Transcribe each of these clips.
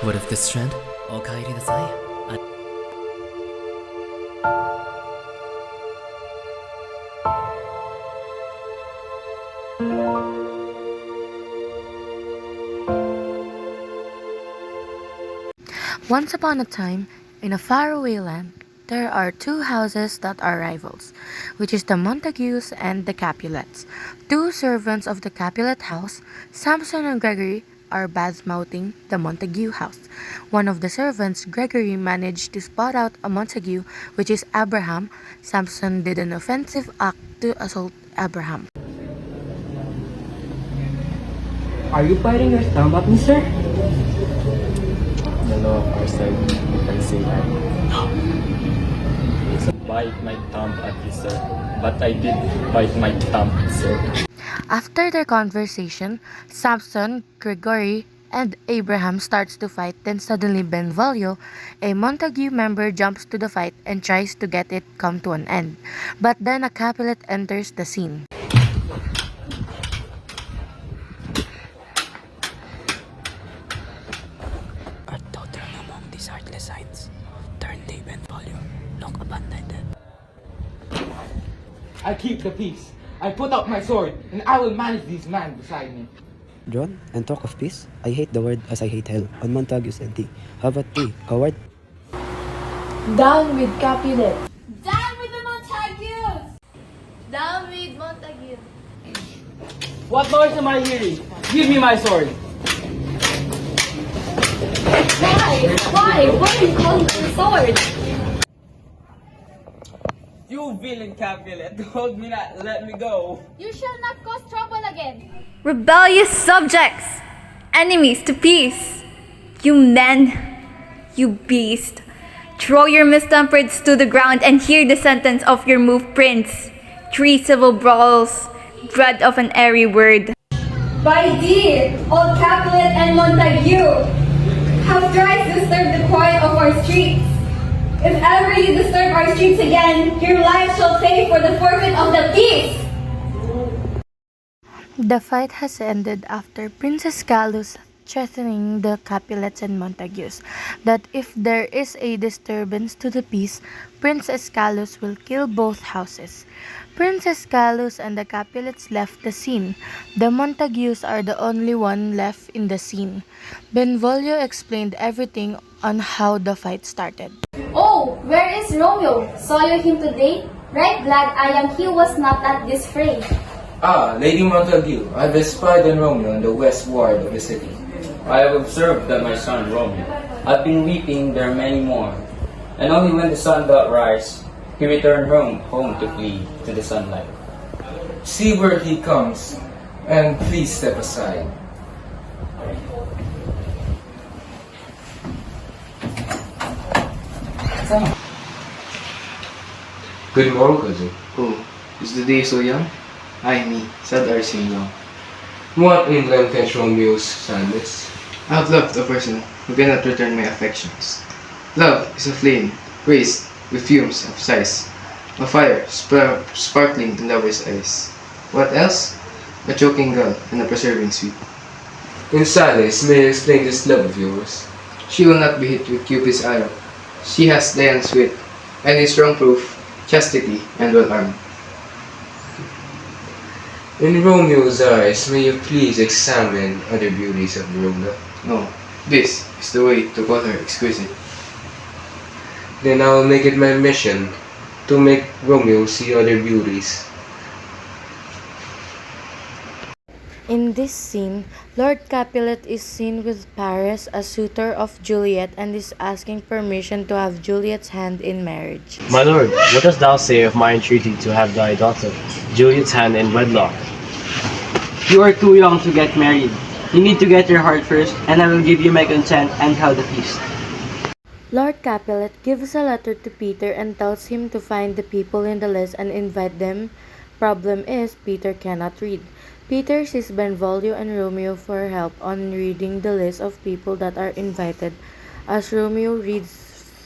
What if this trend? Okaeri-nasai. Once upon a time, in a faraway land, there are two houses that are rivals, which is the Montagues and the Capulets. Two servants of the Capulet house, Samson and Gregory, are bad-mouthing the Montague house. One of the servants, Gregory, managed to spot out a Montague, which is Abraham. Samson did an offensive act to assault Abraham. Are you biting your thumb at me, sir? The law of our side, you can say that. It's a bite my thumb at you, sir. But I did bite my thumb, sir. After their conversation, Samson, Gregory, and Abraham starts to fight. Then suddenly Benvolio, a Montague member, jumps to the fight and tries to get it come to an end. But then a Capulet enters the scene. Art thou thrown among these heartless sights? Turn thee, Benvolio, look abandoned. I keep the peace. I put up my sword, and I will manage these men beside me. John, and talk of peace, I hate the word as I hate hell, on Montagues and thee. How about thee, coward? Down with Capulet! Down with the Montagues! Down with Montague! What noise am I hearing? Give me my sword. Why? Why? Why are you calling for the sword? You villain Capulet, hold me not, let me go. You shall not cause trouble again. Rebellious subjects, enemies to peace. You men, you beast, throw your mistempereds to the ground and hear the sentence of your move, prince. 3 civil brawls, dread of an airy word. By thee, old Capulet and Montague, have thrice disturbed the quiet of our streets. If ever you disturb our streets again, your life shall pay for the forfeit of the peace. The fight has ended after Princess Gallus threatening the Capulets and Montagues that if there is a disturbance to the peace, Princess Gallus will kill both houses. Princess Gallus and the Capulets left the scene. The Montagues are the only one left in the scene. Benvolio explained everything on how the fight started. Oh, where is Romeo? Saw you him today? Right glad I am he was not at this fray. Ah, Lady Montague, I have espied on Romeo in the west ward of the city. I have observed that my son Romeo. I've been weeping there many more. And only when the sun doth rise, he returned home to flee to the sunlight. See where he comes, and please step aside. Good morning, cousin. Oh, is the day so young? Ay me, sad are sing long. What in lengthens Romeo's sadness? I have loved a person who cannot return my affections. Love is a flame, raised with fumes of sighs, a fire sparkling in lover's eyes. What else? A choking gall and a preserving sweet. In sadness, may I explain this love of yours? She will not be hit with Cupid's arrow. She has Dian's wit, and a strong proof, chastity, and well armed. In Romeo's eyes, may you please examine other beauties of the Roma? No, this is the way to call her exquisite. Then I will make it my mission to make Romeo see other beauties. In this scene, Lord Capulet is seen with Paris, a suitor of Juliet, and is asking permission to have Juliet's hand in marriage. My lord, what dost thou say of my entreaty to have thy daughter, Juliet's hand in wedlock? You are too young to get married. You need to get your heart first, and I will give you my consent and how the feast. Lord Capulet gives a letter to Peter and tells him to find the people in the list and invite them. Problem is, Peter cannot read. Peter sees Benvolio and Romeo for help on reading the list of people that are invited. As Romeo reads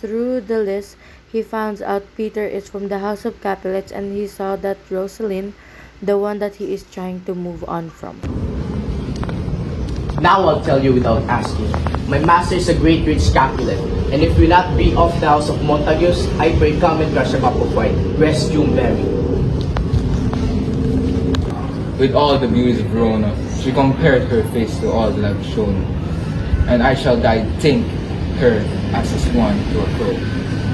through the list, he finds out Peter is from the house of Capulets and he saw that Rosaline, the one that he is trying to move on from. Now I'll tell you without asking. My master is a great rich Capulet, and if we not be of the house of Montagues, I pray come and crush a cup of wine. Rest you merry. With all the beauties of Verona, she compared her face to all that I've shown, and I shall die think her as a swan to a crow.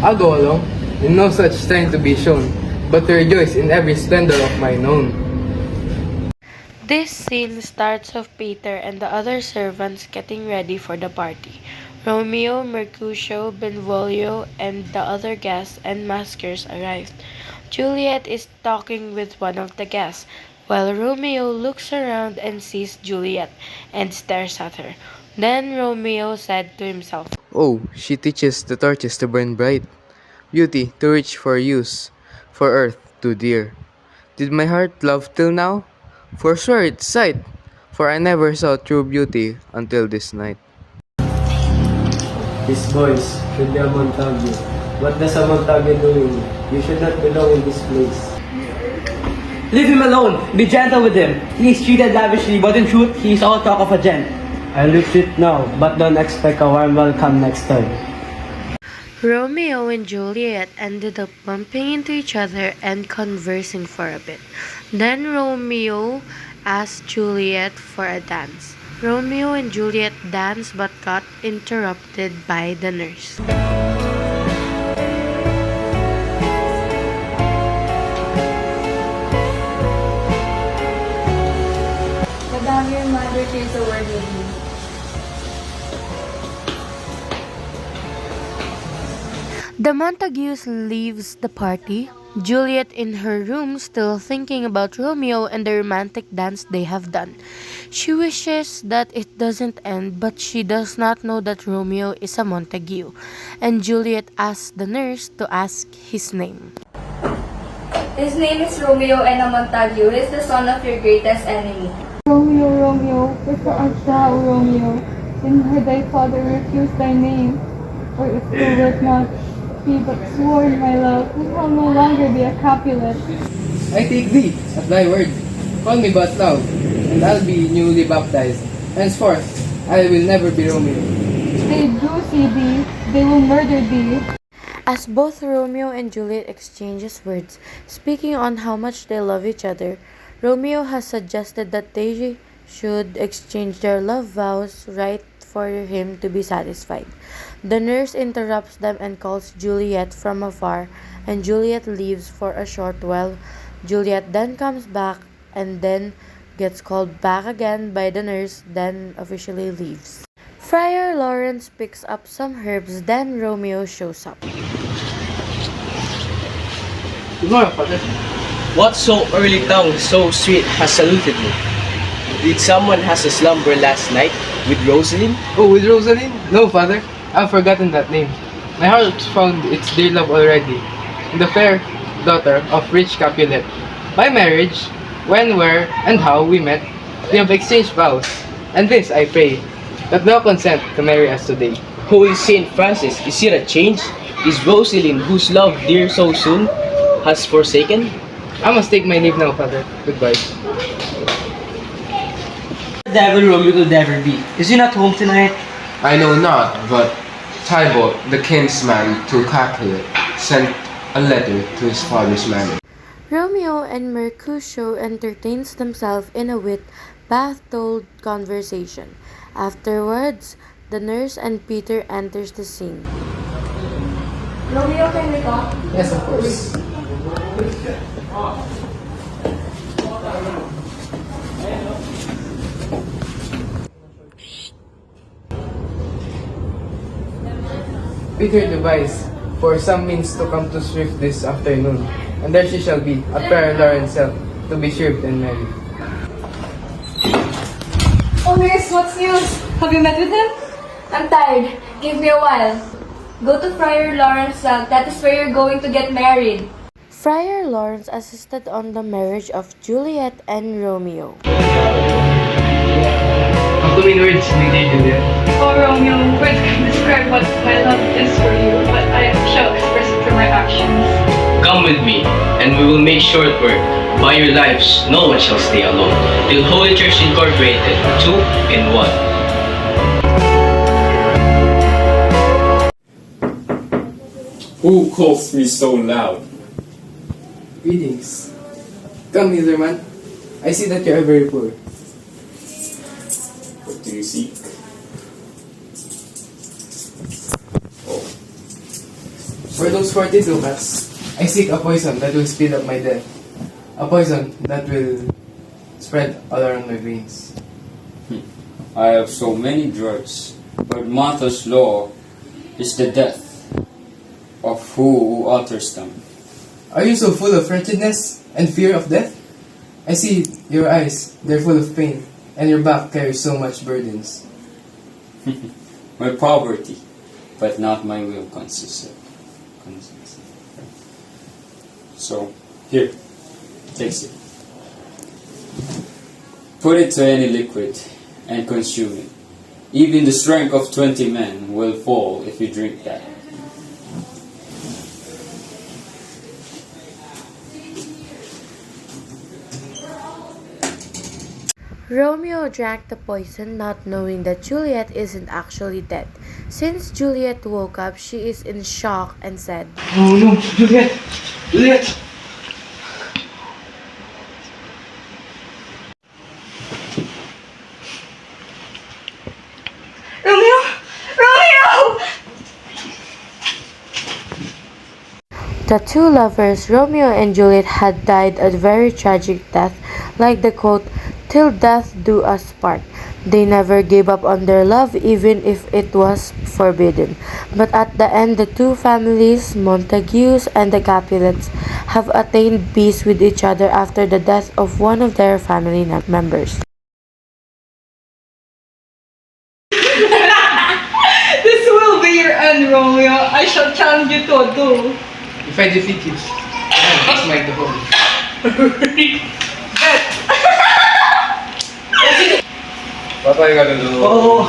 I'll go along, in no such strength to be shown, but to rejoice in every splendor of mine own. This scene starts of Peter and the other servants getting ready for the party. Romeo, Mercutio, Benvolio, and the other guests and maskers arrived. Juliet is talking with one of the guests, while Romeo looks around and sees Juliet and stares at her. Then Romeo said to himself, Oh, she teaches the torches to burn bright, beauty too rich for use, for earth too dear. Did my heart love till now? Forswear its sight, for I never saw true beauty until this night. These boys should be a Montague. What does a Montague doing? You should not belong in this place. Leave him alone! Be gentle with him! He is treated lavishly, but in truth, he is all talk of a gent. I'll retreat now, but don't expect a warm welcome next time. Romeo and Juliet ended up bumping into each other and conversing for a bit. Then Romeo asked Juliet for a dance. Romeo and Juliet danced but got interrupted by the nurse. Madam, your mother hears a word with you. The Montagues leaves the party. Juliet in her room still thinking about Romeo and the romantic dance they have done. She wishes that it doesn't end, but she does not know that Romeo is a Montague. And Juliet asks the nurse to ask his name. His name is Romeo and a Montague. He is the son of your greatest enemy. Romeo, Romeo, wherefore art thou, Romeo? Then heard thy father refuse thy name. For if thou wilt not be but sworn, my love, we will no longer be a Capulet. I take thee at thy word. Call me but love, and I'll be newly baptized. Henceforth, I will never be Romeo. They do see thee, they will murder thee. As both Romeo and Juliet exchanges words, speaking on how much they love each other, Romeo has suggested that they should exchange their love vows right for him to be satisfied. The nurse interrupts them and calls Juliet from afar, and Juliet leaves for a short while. Juliet then comes back and then gets called back again by the nurse, then officially leaves. Friar Lawrence picks up some herbs, then Romeo shows up. Good morning, Father. What so early tongue, so sweet, has saluted me? Did someone has a slumber last night with Rosalind? Oh, with Rosalind? No, Father. I've forgotten that name. My heart found its dear love already, in the fair daughter of rich Capulet. By marriage, when, where, and how we met, we have exchanged vows, and this I pray, that thou consent to marry us today. Holy Saint Francis, is it a change? Is Rosalind, whose love dear so soon, has forsaken? I must take my leave now, Father. Goodbye. Devil Romeo will never be. Is he not home tonight? I know not, but Tybalt, the kinsman to Capulet, sent a letter to his father's manor. Romeo and Mercutio entertains themselves in a wit, bath-told conversation. Afterwards, the nurse and Peter enters the scene. Romeo, can we talk? Yes, of course. Peter devised for some means to come to Swift this afternoon, and there she shall be, at Friar Lawrence cell, to be served and married. Oh, nurse, what's news? Have you met with him? I'm tired. Give me a while. Go to Friar Lawrence cell. That is where you're going to get married. Friar Lawrence assisted on the marriage of Juliet and Romeo. How many words, my dear Juliet? Oh, Romeo, words can describe what my love is for you, but I shall express it for my actions. Come with me, and we will make short work. By your lives, no one shall stay alone. Till Holy Church Incorporated, 2 in 1. Who calls me so loud? Greetings. Come hither, man. I see that you are very poor. What do you seek? For those 40 ducats, I seek a poison that will speed up my death. A poison that will spread all around my veins. I have so many drugs, but Martha's law is the death of who utters them. Are you so full of wretchedness and fear of death? I see your eyes, they're full of pain, and your back carries so much burdens. My poverty, but not my will consists. So, here, taste it. Put it to any liquid and consume it. Even the strength of 20 men will fall if you drink that. Romeo drank the poison not knowing that Juliet isn't actually dead. Since Juliet woke up, she is in shock and said, Oh no, Juliet! Juliet! Romeo! Romeo! The two lovers, Romeo and Juliet, had died a very tragic death, like the quote, "Till death do us part." They never gave up on their love even if it was forbidden. But at the end, the two families, Montagues and the Capulets, have attained peace with each other after the death of one of their family members. This will be your end, Romeo. I shall challenge you to a duel. If I defeat you, then it's mine to hold. What are you gonna do? Oh!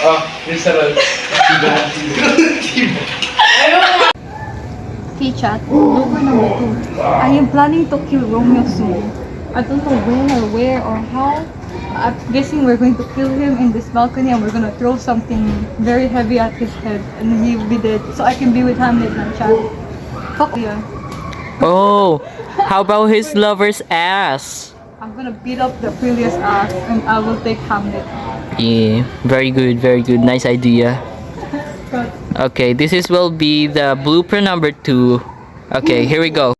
Oh, here's a roll. Teacher, number 2. I am planning to kill Romeo soon. I don't know when or where or how. I'm guessing we're going to kill him in this balcony and we're going to throw something very heavy at his head and he'll be dead. So I can be with Hamlet, my child. Fuck yeah. Oh, how about his lover's ass? I'm gonna beat up the Aphelia's ass and I will take Hamlet. Yeah, very good, very good. Nice idea. Okay, this will be the blueprint number 2. Okay, here we go.